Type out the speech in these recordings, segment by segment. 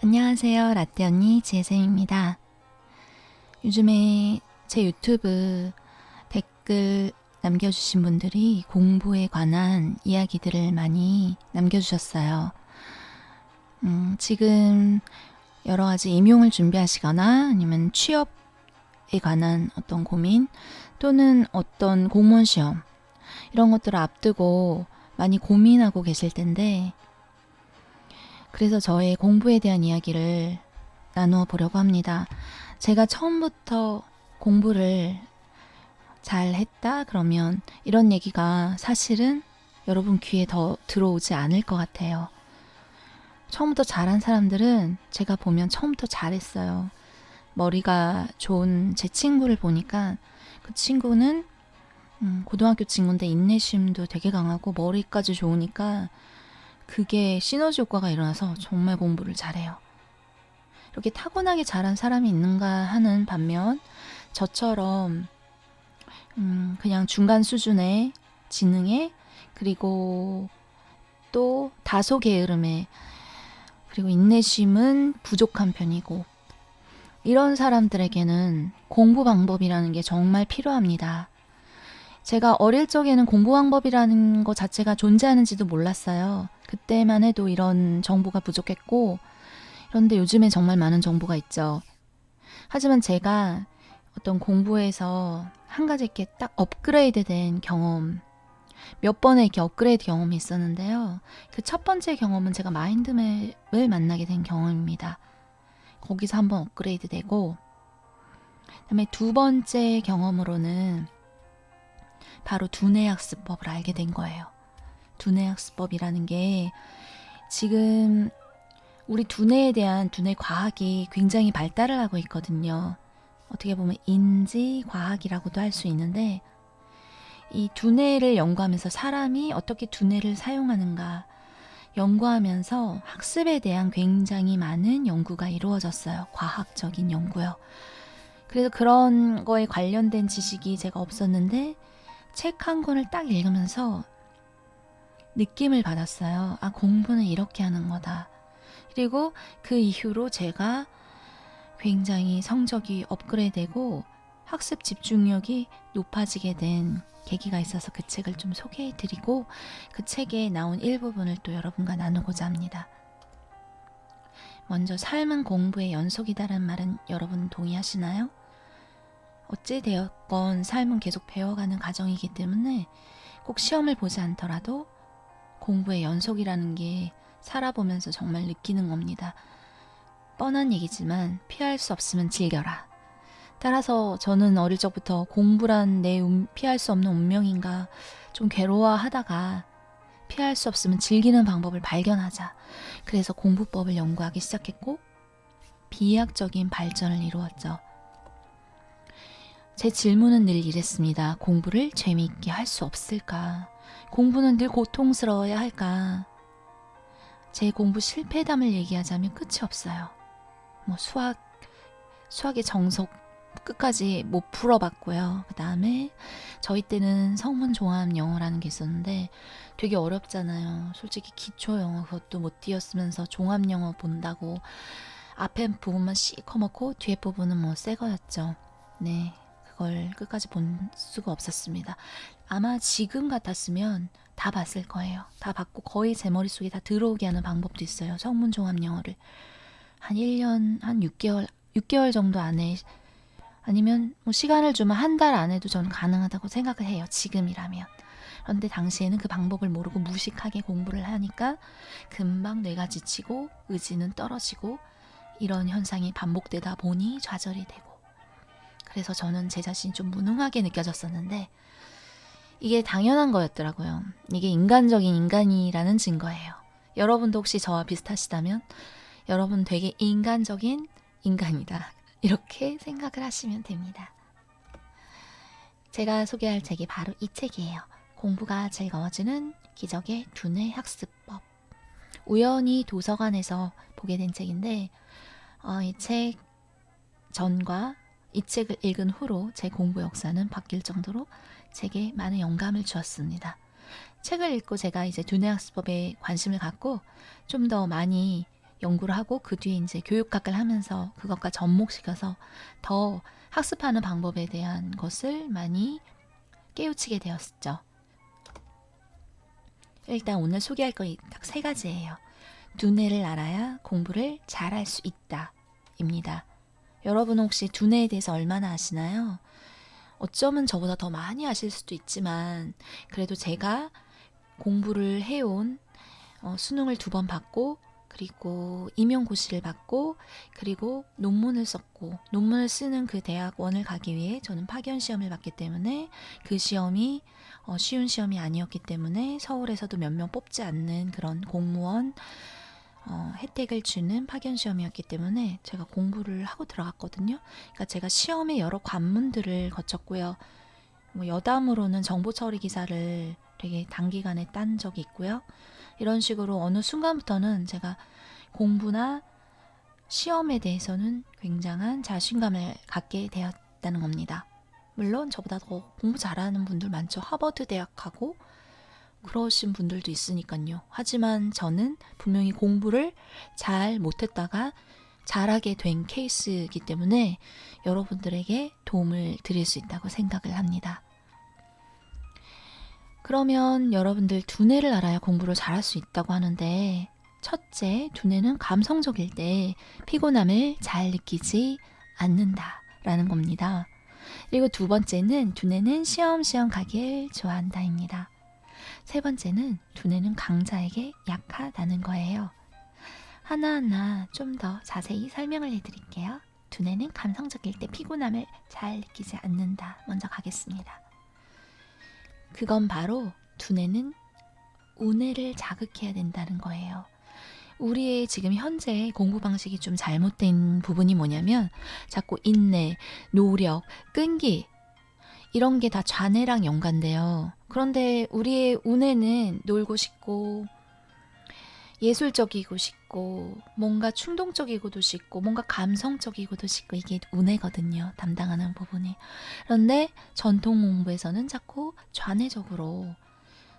안녕하세요. 라떼 언니 지혜쌤입니다. 요즘에 제 유튜브 댓글 남겨주신 분들이 공부에 관한 이야기들을 많이 남겨주셨어요. 지금 여러 가지 임용을 준비하시거나 아니면 취업에 관한 어떤 고민 또는 어떤 공무원 시험 이런 것들을 앞두고 많이 고민하고 계실 텐데 그래서 저의 공부에 대한 이야기를 나누어 보려고 합니다. 제가 처음부터 공부를 잘 했다 그러면 이런 얘기가 사실은 여러분 귀에 더 들어오지 않을 것 같아요. 처음부터 잘한 사람들은 제가 보면 처음부터 잘했어요. 머리가 좋은 제 친구를 보니까 그 친구는 고등학교 친구인데 인내심도 되게 강하고 머리까지 좋으니까 그게 시너지 효과가 일어나서 정말 공부를 잘해요. 이렇게 타고나게 잘한 사람이 있는가 하는 반면 저처럼 그냥 중간 수준의 지능에 그리고 또 다소 게으름에 그리고 인내심은 부족한 편이고 이런 사람들에게는 공부 방법이라는 게 정말 필요합니다. 제가 어릴 적에는 공부 방법이라는 것 자체가 존재하는지도 몰랐어요. 그때만 해도 이런 정보가 부족했고 그런데 요즘엔 정말 많은 정보가 있죠. 하지만 제가 어떤 공부에서 한 가지 이렇게 딱 업그레이드 된 경험, 몇 번의 이렇게 업그레이드 경험이 있었는데요. 그 첫 번째 경험은 제가 마인드맵을 만나게 된 경험입니다. 거기서 한번 업그레이드 되고, 그다음에 두 번째 경험으로는 바로 두뇌학습법을 알게 된 거예요. 두뇌학습법이라는 게 지금 우리 두뇌에 대한 두뇌 과학이 굉장히 발달을 하고 있거든요. 어떻게 보면 인지과학이라고도 할 수 있는데 이 두뇌를 연구하면서 사람이 어떻게 두뇌를 사용하는가 연구하면서 학습에 대한 굉장히 많은 연구가 이루어졌어요. 과학적인 연구요. 그래서 그런 거에 관련된 지식이 제가 없었는데 책 한 권을 딱 읽으면서 느낌을 받았어요. 아, 공부는 이렇게 하는 거다. 그리고 그 이후로 제가 굉장히 성적이 업그레이드되고 학습 집중력이 높아지게 된 계기가 있어서 그 책을 좀 소개해드리고 그 책에 나온 일부분을 또 여러분과 나누고자 합니다. 먼저 삶은 공부의 연속이다라는 말은 여러분 동의하시나요? 어찌되었건 삶은 계속 배워가는 과정이기 때문에 꼭 시험을 보지 않더라도 공부의 연속이라는 게 살아보면서 정말 느끼는 겁니다. 뻔한 얘기지만 피할 수 없으면 즐겨라. 따라서 저는 어릴 적부터 공부란 내 피할 수 없는 운명인가 좀 괴로워하다가 피할 수 없으면 즐기는 방법을 발견하자. 그래서 공부법을 연구하기 시작했고 비약적인 발전을 이루었죠. 제 질문은 늘 이랬습니다. 공부를 재미있게 할 수 없을까? 공부는 늘 고통스러워야 할까? 제 공부 실패담을 얘기하자면 끝이 없어요. 뭐 수학의 정석 끝까지 못 풀어봤고요. 그 다음에 저희 때는 성문 종합 영어라는 게 있었는데 되게 어렵잖아요. 솔직히 기초 영어 그것도 못 띄었으면서 종합 영어 본다고 앞에 부분만 씩 커먹고 뒤에 부분은 뭐 새 거였죠. 네, 그걸 끝까지 본 수가 없었습니다. 아마 지금 같았으면 다 봤을 거예요. 다 봤고 거의 제 머릿속에 다 들어오게 하는 방법도 있어요. 성문 종합 영어를 한 1년, 한 6개월 정도 안에 아니면 뭐 시간을 주면 한 달 안에도 저는 가능하다고 생각을 해요. 지금이라면. 그런데 당시에는 그 방법을 모르고 무식하게 공부를 하니까 금방 뇌가 지치고 의지는 떨어지고 이런 현상이 반복되다 보니 좌절이 되고 그래서 저는 제 자신이 좀 무능하게 느껴졌었는데 이게 당연한 거였더라고요. 이게 인간적인 인간이라는 증거예요. 여러분도 혹시 저와 비슷하시다면 여러분 되게 인간적인 인간이다. 이렇게 생각을 하시면 됩니다. 제가 소개할 책이 바로 이 책이에요. 공부가 즐거워지는 기적의 두뇌 학습법. 우연히 도서관에서 보게 된 책인데 이 책 전과 이 책을 읽은 후로 제 공부 역사는 바뀔 정도로 제게 많은 영감을 주었습니다. 책을 읽고 제가 이제 두뇌학습법에 관심을 갖고 좀 더 많이 연구를 하고 그 뒤에 이제 교육학을 하면서 그것과 접목시켜서 더 학습하는 방법에 대한 것을 많이 깨우치게 되었죠. 일단 오늘 소개할 거 딱 3가지예요. 두뇌를 알아야 공부를 잘할 수 있다 입니다. 여러분 혹시 두뇌에 대해서 얼마나 아시나요? 어쩌면 저보다 더 많이 아실 수도 있지만 그래도 제가 공부를 해온 수능을 2번 받고 그리고 임용고시를 받고 그리고 논문을 썼고 논문을 쓰는 그 대학원을 가기 위해 저는 파견 시험을 봤기 때문에 그 시험이 쉬운 시험이 아니었기 때문에 서울에서도 몇 명 뽑지 않는 그런 공무원 혜택을 주는 파견 시험이었기 때문에 제가 공부를 하고 들어갔거든요. 그러니까 제가 시험의 여러 관문들을 거쳤고요. 뭐 여담으로는 정보 처리 기사를 되게 단기간에 딴 적이 있고요. 이런 식으로 어느 순간부터는 제가 공부나 시험에 대해서는 굉장한 자신감을 갖게 되었다는 겁니다. 물론 저보다 더 공부 잘하는 분들 많죠. 하버드 대학하고 그러신 분들도 있으니까요. 하지만 저는 분명히 공부를 잘 못했다가 잘하게 된 케이스이기 때문에 여러분들에게 도움을 드릴 수 있다고 생각을 합니다. 그러면 여러분들 두뇌를 알아야 공부를 잘할 수 있다고 하는데 첫째, 두뇌는 감성적일 때 피곤함을 잘 느끼지 않는다라는 겁니다. 그리고 2번째는 두뇌는 쉬엄쉬엄 가길 좋아한다입니다. 3번째는 두뇌는 강자에게 약하다는 거예요. 하나하나 좀 더 자세히 설명을 해드릴게요. 두뇌는 감성적일 때 피곤함을 잘 느끼지 않는다. 먼저 가겠습니다. 그건 바로 두뇌는 우뇌를 자극해야 된다는 거예요. 우리의 지금 현재 공부 방식이 좀 잘못된 부분이 뭐냐면 자꾸 인내, 노력, 끈기 이런 게 다 좌뇌랑 연관돼요. 그런데 우리의 우뇌는 놀고 싶고 예술적이고 싶고 뭔가 충동적이고도 싶고 뭔가 감성적이고도 싶고 이게 우뇌거든요. 담당하는 부분이. 그런데 전통 공부에서는 자꾸 좌뇌적으로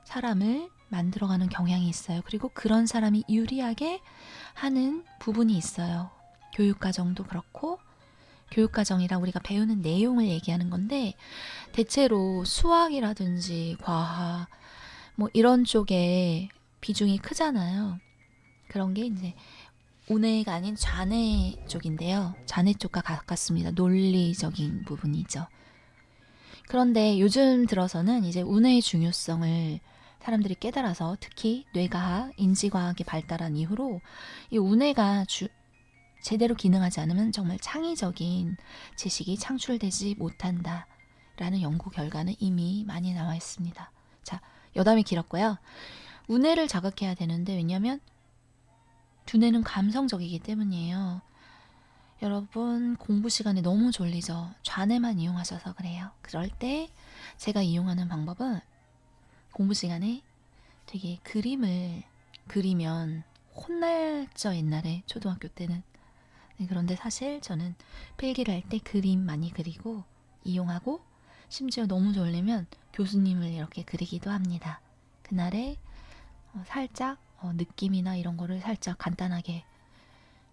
사람을 만들어가는 경향이 있어요. 그리고 그런 사람이 유리하게 하는 부분이 있어요. 교육과정도 그렇고 교육과정이라 우리가 배우는 내용을 얘기하는 건데 대체로 수학이라든지 과학 뭐 이런 쪽에 비중이 크잖아요. 그런 게 이제 우뇌가 아닌 좌뇌 쪽인데요. 좌뇌 쪽과 가깝습니다. 논리적인 부분이죠. 그런데 요즘 들어서는 이제 우뇌의 중요성을 사람들이 깨달아서 특히 뇌과학, 인지과학이 발달한 이후로 이 우뇌가 제대로 기능하지 않으면 정말 창의적인 지식이 창출되지 못한다 라는 연구 결과는 이미 많이 나와 있습니다. 자, 여담이 길었고요. 우뇌를 자극해야 되는데 왜냐하면 두뇌는 감성적이기 때문이에요. 여러분 공부 시간에 너무 졸리죠? 좌뇌만 이용하셔서 그래요. 그럴 때 제가 이용하는 방법은 공부 시간에 되게 그림을 그리면 혼날죠. 옛날에 초등학교 때는. 네, 그런데 사실 저는 필기를 할 때 그림 많이 그리고 이용하고 심지어 너무 졸리면 교수님을 이렇게 그리기도 합니다. 그날에 살짝 느낌이나 이런 거를 살짝 간단하게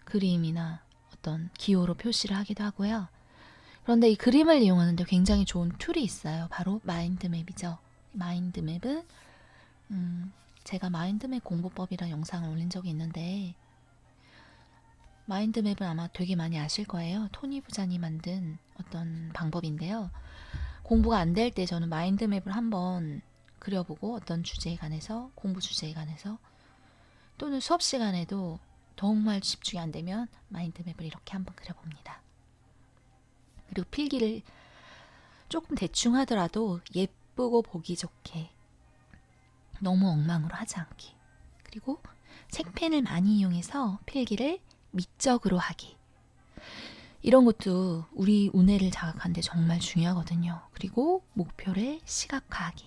그림이나 어떤 기호로 표시를 하기도 하고요. 그런데 이 그림을 이용하는데 굉장히 좋은 툴이 있어요. 바로 마인드맵이죠. 마인드맵은 제가 마인드맵 공부법이라는 영상을 올린 적이 있는데 마인드맵은 아마 되게 많이 아실 거예요. 토니 부잔이 만든 어떤 방법인데요. 공부가 안 될 때 저는 마인드맵을 한번 그려보고 어떤 주제에 관해서 공부 주제에 관해서 또는 수업 시간에도 정말 집중이 안 되면 마인드맵을 이렇게 한번 그려봅니다. 그리고 필기를 조금 대충 하더라도 예쁘고 보기 좋게 너무 엉망으로 하지 않기. 그리고 색펜을 많이 이용해서 필기를 미적으로 하기. 이런 것도 우리 우뇌를 자극하는데 정말 중요하거든요. 그리고 목표를 시각화하기.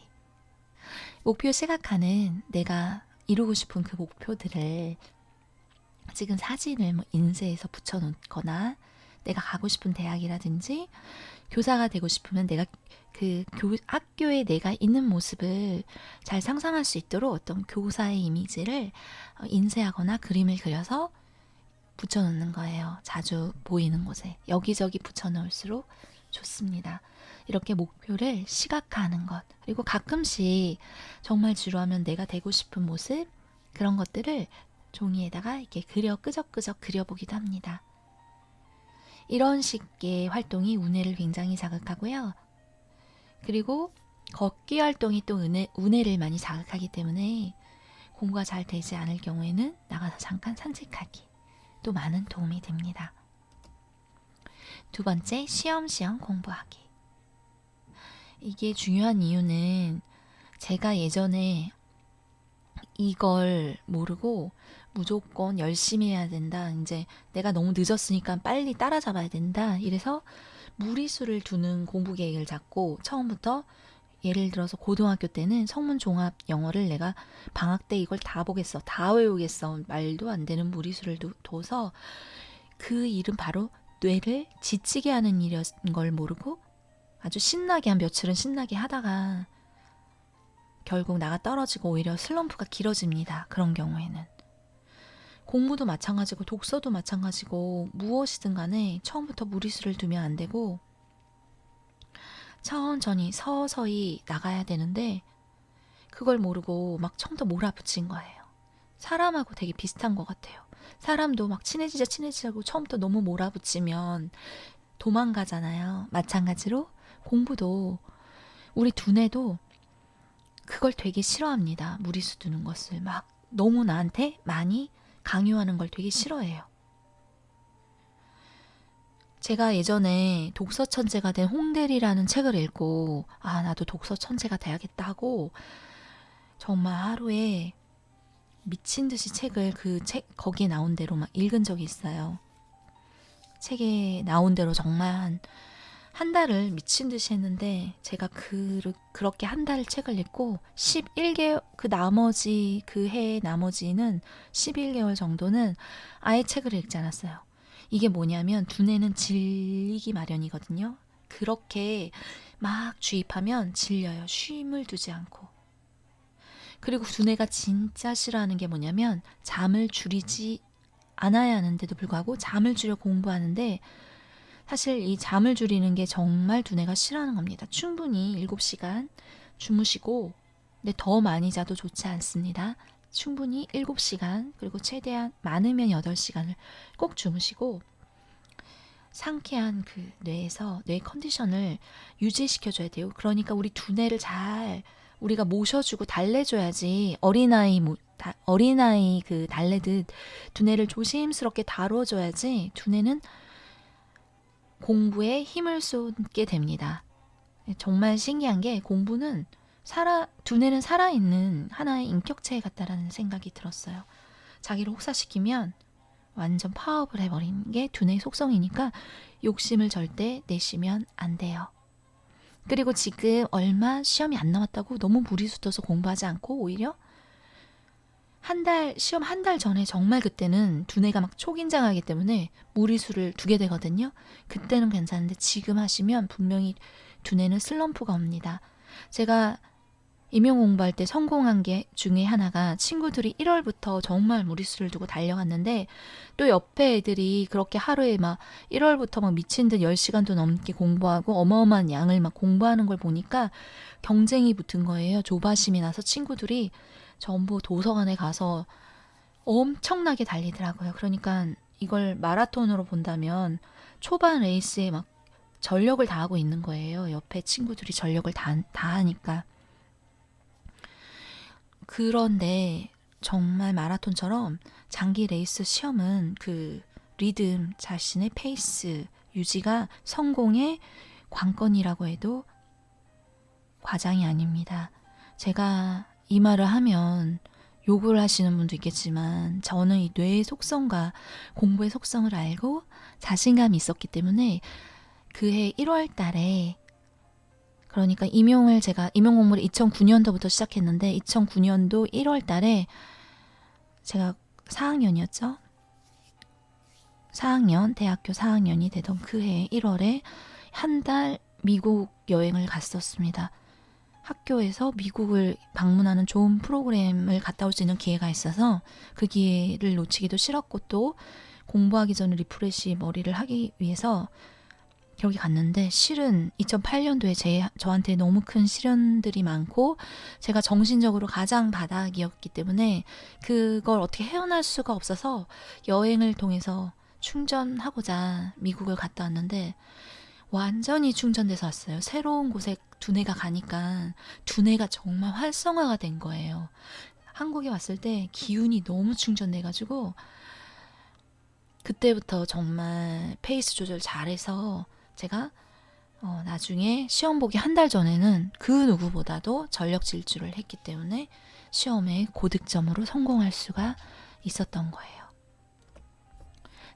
목표 시각화는 내가 이루고 싶은 그 목표들을 지금 사진을 뭐 인쇄해서 붙여놓거나 내가 가고 싶은 대학이라든지 교사가 되고 싶으면 내가 그 학교에 내가 있는 모습을 잘 상상할 수 있도록 어떤 교사의 이미지를 인쇄하거나 그림을 그려서 붙여놓는 거예요. 자주 보이는 곳에. 여기저기 붙여놓을수록 좋습니다. 이렇게 목표를 시각화하는 것. 그리고 가끔씩 정말 지루하면 내가 되고 싶은 모습, 그런 것들을 종이에다가 이렇게 끄적끄적 그려보기도 합니다. 이런 식의 활동이 우뇌를 굉장히 자극하고요. 그리고 걷기 활동이 또 우뇌를 많이 자극하기 때문에 공부가 잘 되지 않을 경우에는 나가서 잠깐 산책하기 또 많은 도움이 됩니다. 두 번째, 쉬엄쉬엄 공부하기. 이게 중요한 이유는 제가 예전에 이걸 모르고 무조건 열심히 해야 된다. 이제 내가 너무 늦었으니까 빨리 따라잡아야 된다. 이래서 무리수를 두는 공부 계획을 잡고 처음부터 예를 들어서 고등학교 때는 성문 종합 영어를 내가 방학 때 이걸 다 보겠어. 다 외우겠어. 말도 안 되는 무리수를 둬서 그 일은 바로 뇌를 지치게 하는 일인 걸 모르고 아주 신나게 한 며칠은 신나게 하다가 결국 나가 떨어지고 오히려 슬럼프가 길어집니다. 그런 경우에는. 공부도 마찬가지고 독서도 마찬가지고 무엇이든 간에 처음부터 무리수를 두면 안 되고 천천히 서서히 나가야 되는데 그걸 모르고 막 처음부터 몰아붙인 거예요. 사람하고 되게 비슷한 것 같아요. 사람도 막 친해지자고 처음부터 너무 몰아붙이면 도망가잖아요. 마찬가지로 공부도 우리 두뇌도 그걸 되게 싫어합니다. 무리수 두는 것을 막 너무 나한테 많이 강요하는 걸 되게 싫어해요. 제가 예전에 독서 천재가 된 홍대리라는 책을 읽고 나도 독서 천재가 돼야겠다고 정말 하루에 미친 듯이 책을 거기에 나온 대로 막 읽은 적이 있어요. 책에 나온 대로 정말 한 달을 미친 듯이 했는데 제가 그렇게 한 달 책을 읽고 11개월 그 해 나머지는 11개월 정도는 아예 책을 읽지 않았어요. 이게 뭐냐면 두뇌는 질리기 마련이거든요. 그렇게 막 주입하면 질려요. 쉼을 두지 않고. 그리고 두뇌가 진짜 싫어하는 게 뭐냐면 잠을 줄이지 않아야 하는데도 불구하고 잠을 줄여 공부하는데 사실 이 잠을 줄이는 게 정말 두뇌가 싫어하는 겁니다. 충분히 7시간 주무시고 근데 더 많이 자도 좋지 않습니다. 충분히 7시간 그리고 최대한 많으면 8시간을 꼭 주무시고 상쾌한 그 뇌에서 뇌 컨디션을 유지시켜줘야 돼요. 그러니까 우리 두뇌를 잘 우리가 모셔주고 달래줘야지 어린아이 그 달래듯 두뇌를 조심스럽게 다뤄줘야지 두뇌는 공부에 힘을 쏟게 됩니다. 정말 신기한 게 공부는 두뇌는 살아있는 하나의 인격체 같다라는 생각이 들었어요. 자기를 혹사시키면 완전 파업을 해버리는 게 두뇌의 속성이니까 욕심을 절대 내시면 안 돼요. 그리고 지금 얼마 시험이 안 남았다고 너무 무리수 떠서 공부하지 않고 오히려 시험 한 달 전에 정말 그때는 두뇌가 막 초긴장하기 때문에 무리수를 두게 되거든요. 그때는 괜찮은데 지금 하시면 분명히 두뇌는 슬럼프가 옵니다. 제가 임용 공부할 때 성공한 게 중에 하나가 친구들이 1월부터 정말 무리수를 두고 달려갔는데 또 옆에 애들이 그렇게 하루에 막 1월부터 막 미친 듯 10시간도 넘게 공부하고 어마어마한 양을 막 공부하는 걸 보니까 경쟁이 붙은 거예요. 조바심이 나서 친구들이 전부 도서관에 가서 엄청나게 달리더라고요. 그러니까 이걸 마라톤으로 본다면 초반 레이스에 막 전력을 다하고 있는 거예요. 옆에 친구들이 전력을 다 하니까. 그런데 정말 마라톤처럼 장기 레이스 시험은 그 리듬, 자신의 페이스 유지가 성공의 관건이라고 해도 과장이 아닙니다. 제가 이 말을 하면 욕을 하시는 분도 있겠지만 저는 이 뇌의 속성과 공부의 속성을 알고 자신감이 있었기 때문에 그해 1월 달에 그러니까 제가 임용 공부를 2009년도부터 시작했는데 2009년도 1월 달에 제가 4학년이었죠. 4학년, 대학교 4학년이 되던 그 해 1월에 한 달 미국 여행을 갔었습니다. 학교에서 미국을 방문하는 좋은 프로그램을 갔다 올 수 있는 기회가 있어서 그 기회를 놓치기도 싫었고 또 공부하기 전에 리프레시 머리를 하기 위해서 여기 갔는데 실은 2008년도에 저한테 너무 큰 시련들이 많고 제가 정신적으로 가장 바닥이었기 때문에 그걸 어떻게 헤어날 수가 없어서 여행을 통해서 충전하고자 미국을 갔다 왔는데 완전히 충전돼서 왔어요. 새로운 곳에 두뇌가 가니까 두뇌가 정말 활성화가 된 거예요. 한국에 왔을 때 기운이 너무 충전돼가지고 그때부터 정말 페이스 조절 잘해서 제가 나중에 시험 보기 한 달 전에는 그 누구보다도 전력 질주를 했기 때문에 시험에 고득점으로 성공할 수가 있었던 거예요.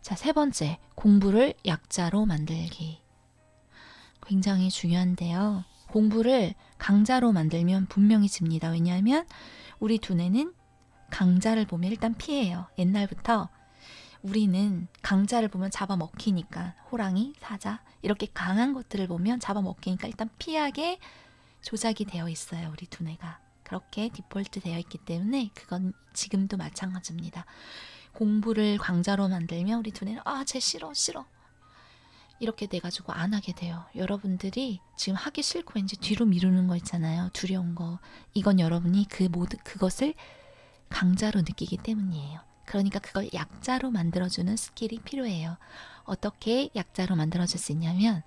자, 세 번째, 공부를 약자로 만들기. 굉장히 중요한데요. 공부를 강자로 만들면 분명히 집니다. 왜냐하면 우리 두뇌는 강자를 보면 일단 피해요. 옛날부터 우리는 강자를 보면 잡아먹히니까 호랑이, 사자 이렇게 강한 것들을 보면 잡아먹히니까 일단 피하게 조작이 되어 있어요. 우리 두뇌가. 그렇게 디폴트 되어 있기 때문에 그건 지금도 마찬가지입니다. 공부를 강자로 만들면 우리 두뇌는 쟤 싫어 이렇게 돼가지고 안 하게 돼요. 여러분들이 지금 하기 싫고 왠지 뒤로 미루는 거 있잖아요. 두려운 거. 이건 여러분이 그것을 강자로 느끼기 때문이에요. 그러니까 그걸 약자로 만들어주는 스킬이 필요해요. 어떻게 약자로 만들어줄 수 있냐면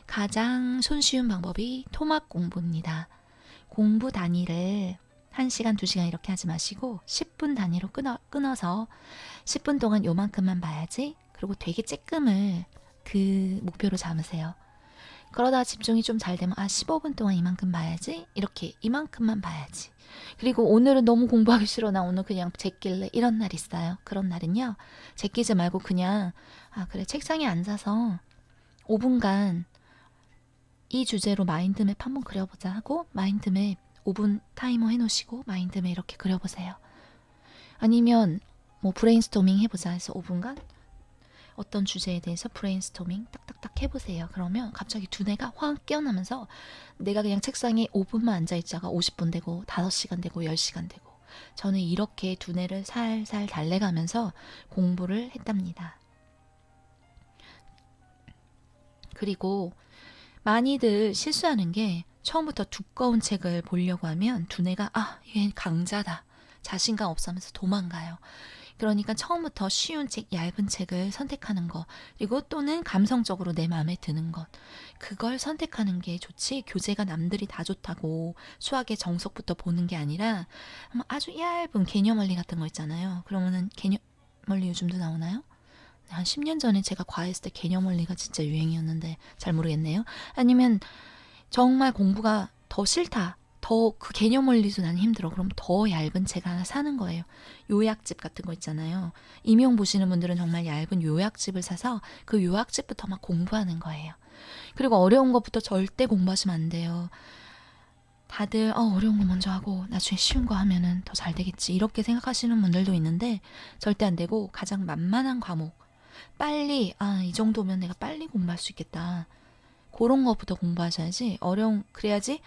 가장 손쉬운 방법이 토막 공부입니다. 공부 단위를 1시간, 2시간 이렇게 하지 마시고 10분 단위로 끊어서 10분 동안 요만큼만 봐야지. 그리고 되게 쬐끔을 그 목표로 잡으세요. 그러다 집중이 좀 잘 되면 15분 동안 이만큼 봐야지. 이렇게 이만큼만 봐야지. 그리고 오늘은 너무 공부하기 싫어. 나 오늘 그냥 제낄래. 이런 날 있어요. 그런 날은요. 제끼지 말고 그냥 그래 책상에 앉아서 5분간 이 주제로 마인드맵 한번 그려보자 하고 마인드맵 5분 타이머 해놓으시고 마인드맵 이렇게 그려보세요. 아니면 뭐 브레인스토밍 해보자 해서 5분간 어떤 주제에 대해서 브레인스토밍 딱딱딱 해보세요. 그러면 갑자기 두뇌가 확 깨어나면서 내가 그냥 책상에 5분만 앉아있자가 50분 되고 5시간 되고 10시간 되고 저는 이렇게 두뇌를 살살 달래가면서 공부를 했답니다. 그리고 많이들 실수하는 게 처음부터 두꺼운 책을 보려고 하면 두뇌가 얘 강자다. 자신감 없으면서 도망가요. 그러니까 처음부터 쉬운 책, 얇은 책을 선택하는 것, 그리고 또는 감성적으로 내 마음에 드는 것, 그걸 선택하는 게 좋지. 교재가 남들이 다 좋다고 수학의 정석부터 보는 게 아니라 아주 얇은 개념원리 같은 거 있잖아요. 그러면은 개념원리 요즘도 나오나요? 한 10년 전에 제가 과외했을 때 개념원리가 진짜 유행이었는데 잘 모르겠네요. 아니면 정말 공부가 더 싫다. 더 그 개념 원리도 난 힘들어. 그럼 더 얇은 책 하나 사는 거예요. 요약집 같은 거 있잖아요. 임용 보시는 분들은 정말 얇은 요약집을 사서 그 요약집부터 막 공부하는 거예요. 그리고 어려운 것부터 절대 공부하시면 안 돼요. 다들 어려운 거 먼저 하고 나중에 쉬운 거 하면은 더 잘 되겠지 이렇게 생각하시는 분들도 있는데 절대 안 되고 가장 만만한 과목 빨리 이 정도면 내가 빨리 공부할 수 있겠다. 그런 것부터 공부하셔야지. 그래야지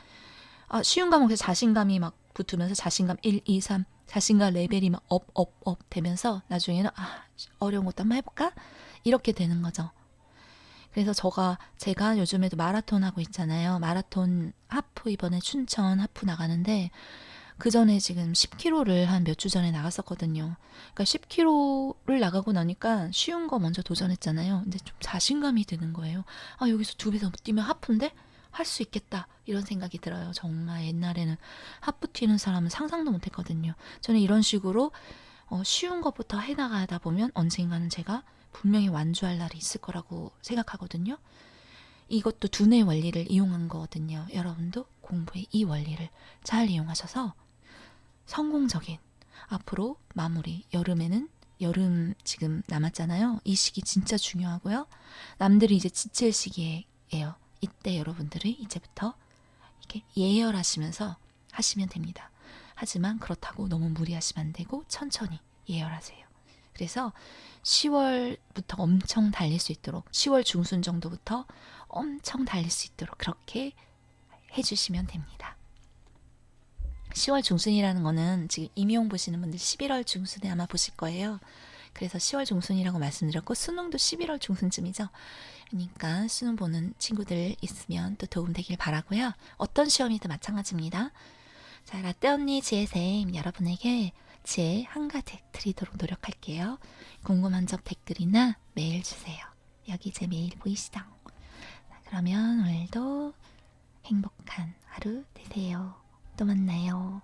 쉬운 과목에서 자신감이 막 붙으면서 자신감 1, 2, 3 자신감 레벨이 막 업 되면서 나중에는 어려운 것도 한번 해볼까? 이렇게 되는 거죠. 그래서 제가 요즘에도 마라톤 하고 있잖아요. 마라톤 하프 이번에 춘천 하프 나가는데 그 전에 지금 10km를 한 몇 주 전에 나갔었거든요. 그러니까 10km를 나가고 나니까 쉬운 거 먼저 도전했잖아요. 근데 좀 자신감이 드는 거예요. 여기서 2배 더 뛰면 하프인데? 할 수 있겠다 이런 생각이 들어요. 정말 옛날에는 하프 튀는 사람은 상상도 못했거든요. 저는 이런 식으로 쉬운 것부터 해나가다 보면 언젠가는 제가 분명히 완주할 날이 있을 거라고 생각하거든요. 이것도 두뇌 원리를 이용한 거거든요. 여러분도 공부의 이 원리를 잘 이용하셔서 성공적인 앞으로 마무리. 여름 지금 남았잖아요. 이 시기 진짜 중요하고요. 남들이 이제 지칠 시기예요. 이때 여러분들이 이제부터 이렇게 예열하시면서 하시면 됩니다. 하지만 그렇다고 너무 무리하시면 안 되고 천천히 예열하세요. 그래서 10월부터 엄청 달릴 수 있도록 10월 중순 정도부터 엄청 달릴 수 있도록 그렇게 해주시면 됩니다. 10월 중순이라는 거는 지금 임용 보시는 분들 11월 중순에 아마 보실 거예요. 그래서 10월 중순이라고 말씀드렸고 수능도 11월 중순쯤이죠. 그러니까 수능 보는 친구들 있으면 또 도움 되길 바라고요. 어떤 시험이든 마찬가지입니다. 자, 라떼 언니 지혜쌤 여러분에게 지혜 한가득 드리도록 노력할게요. 궁금한 점 댓글이나 메일 주세요. 여기 제 메일 보이시죠? 그러면 오늘도 행복한 하루 되세요. 또 만나요.